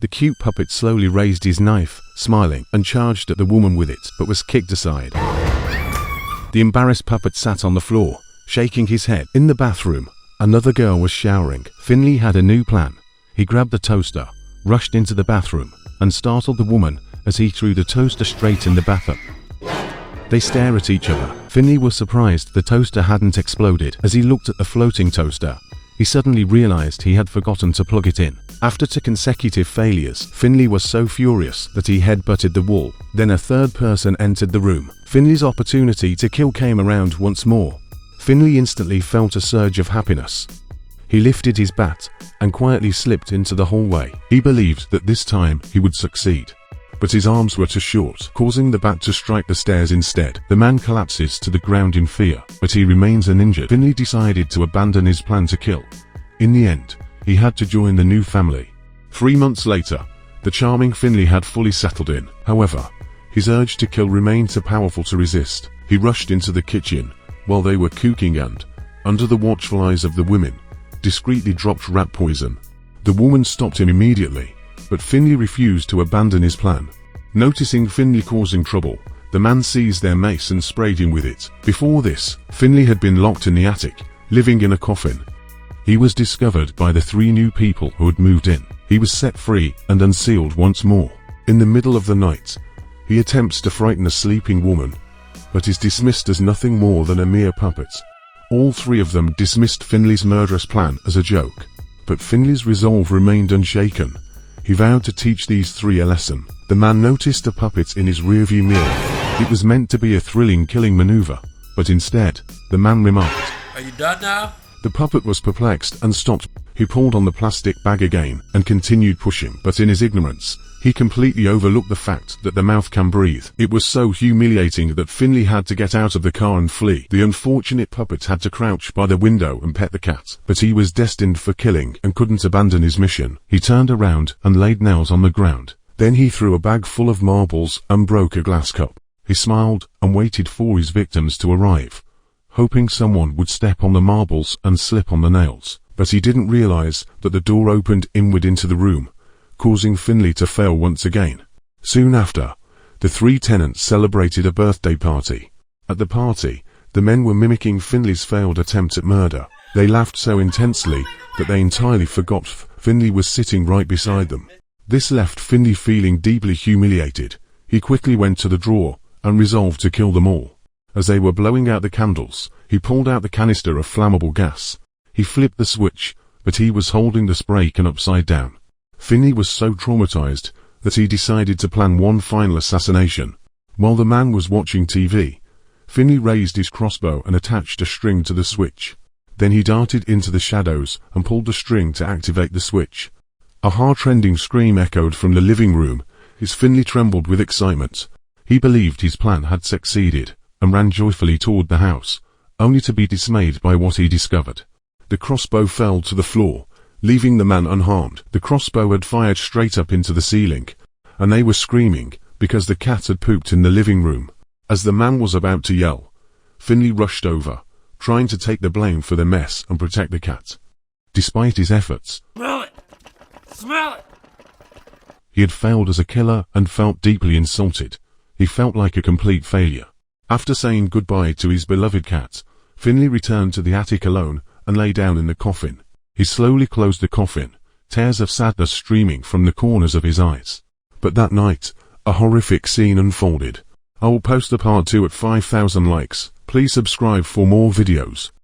The cute puppet slowly raised his knife, smiling, and charged at the woman with it, but was kicked aside. The embarrassed puppet sat on the floor, shaking his head. In the bathroom, another girl was showering. Finley had a new plan. He grabbed the toaster, rushed into the bathroom, and startled the woman as he threw the toaster straight in the bathtub. They stare at each other. Finley was surprised the toaster hadn't exploded. As he looked at the floating toaster, he suddenly realized he had forgotten to plug it in. After 2 consecutive failures, Finley was so furious that he head-butted the wall. Then a third person entered the room. Finley's opportunity to kill came around once more. Finley instantly felt a surge of happiness. He lifted his bat and quietly slipped into the hallway. He believed that this time he would succeed. But his arms were too short, causing the bat to strike the stairs instead. The man collapses to the ground in fear, but he remains uninjured. Finley decided to abandon his plan to kill. In the end, he had to join the new family. 3 months later, the charming Finley had fully settled in. However, his urge to kill remained too powerful to resist. He rushed into the kitchen while they were cooking and, under the watchful eyes of the women, discreetly dropped rat poison. The woman stopped him immediately, but Finley refused to abandon his plan. Noticing Finley causing trouble, the man seized their mace and sprayed him with it. Before this, Finley had been locked in the attic, living in a coffin. He was discovered by the 3 new people who had moved in. He was set free and unsealed once more. In the middle of the night, he attempts to frighten a sleeping woman, but is dismissed as nothing more than a mere puppet. All 3 of them dismissed Finley's murderous plan as a joke, but Finley's resolve remained unshaken. He vowed to teach these 3 a lesson. The man noticed a puppet in his rearview mirror. It was meant to be a thrilling killing maneuver, but instead, the man remarked, "Are you done now?" The puppet was perplexed and stopped. He pulled on the plastic bag again and continued pushing, but in his ignorance, he completely overlooked the fact that the mouth can breathe. It was so humiliating that Finley had to get out of the car and flee. The unfortunate puppet had to crouch by the window and pet the cat, but he was destined for killing and couldn't abandon his mission. He turned around and laid nails on the ground. Then he threw a bag full of marbles and broke a glass cup. He smiled and waited for his victims to arrive, hoping someone would step on the marbles and slip on the nails. But he didn't realize that the door opened inward into the room, causing Finley to fail once again. Soon after, the 3 tenants celebrated a birthday party. At the party, the men were mimicking Finley's failed attempt at murder. They laughed so intensely that they entirely forgot Finley was sitting right beside them. This left Finley feeling deeply humiliated. He quickly went to the drawer and resolved to kill them all. As they were blowing out the candles, he pulled out the canister of flammable gas. He flipped the switch, but he was holding the spray can upside down. Finley was so traumatized that he decided to plan one final assassination. While the man was watching TV, Finley raised his crossbow and attached a string to the switch. Then he darted into the shadows and pulled the string to activate the switch. A heart-rending scream echoed from the living room. His Finley trembled with excitement. He believed his plan had succeeded and ran joyfully toward the house, only to be dismayed by what he discovered. The crossbow fell to the floor, leaving the man unharmed. The crossbow had fired straight up into the ceiling, and they were screaming because the cat had pooped in the living room. As the man was about to yell, Finley rushed over, trying to take the blame for the mess and protect the cat. Despite his efforts, Smell it! Smell it! he had failed as a killer and felt deeply insulted. He felt like a complete failure. After saying goodbye to his beloved cat, Finley returned to the attic alone and lay down in the coffin. He slowly closed the coffin, tears of sadness streaming from the corners of his eyes. But that night, a horrific scene unfolded. I will post the part 2 at 5,000 likes. Please subscribe for more videos.